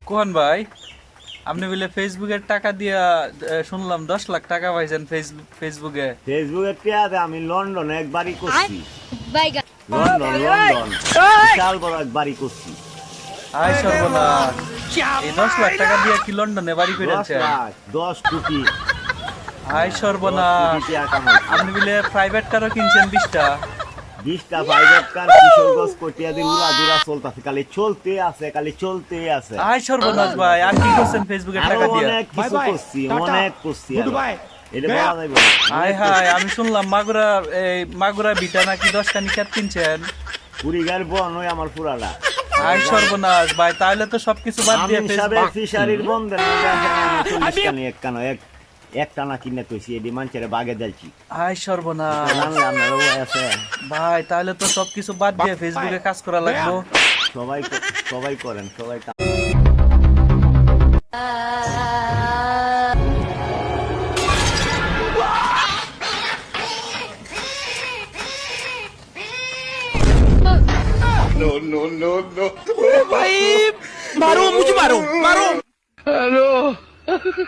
কোন ভাই, আপনি বলে ফেসবুকের টাকা দিয়া শুনলাম 10 লাখ টাকা পাইছেন ফেসবুকে। ফেসবুকে টিয়াতে আমি লন্ডনে এক বাড়ি করছি। বাইগা লন্ডন বিশাল বড় এক বাড়ি করছি। আয় সর্বনাশ, এই 10 লাখ টাকা দিয়া কি লন্ডনে বাড়ি 10 করেছেন? লাখ 10 কোটি আয় সর্বনাশ, আপনি বলে প্রাইভেট কারও কিনছেন 20টা। 20টা প্রাইভেট কার কিশোরগঞ্জ কটিয়া দিয়ে উড়াদুরা চলতেছে, খালি চলতে আছে, খালি চলতে আছে। আয় সর্বনাশ ভাই, আর কি করছেন ফেসবুকের আরো টাকা দিয়া? অনেক কিছু করছি, অনেক করছি আরো। এটা বলা যাবে না। হায় হায়, আমি শুনলাম মাগুরা বিটা নাকি 10টা নিকাত কিনছেন। কুড়িগার বন ওই আমার পুরাটা। আয় সর্বনাশ ভাই, তাহলে তো সবকিছু বাদ দিয়ে আমি হিসাবে ফেসবুক। ফিশারির বন্ধের 40 কানি এক কানো একটা না কিনে তৈছি, এটি মানুষের বাগে যাচ্ছি। আয় সর্বনাশ জানলে আপনারও আছে। ভাই, তাহলে তো সবকিছু বাদ দিয়ে ফেসবুকে কাজ করা লাগবে। সবাই করেন, সবাই भाई मारो मुझे मारो मारो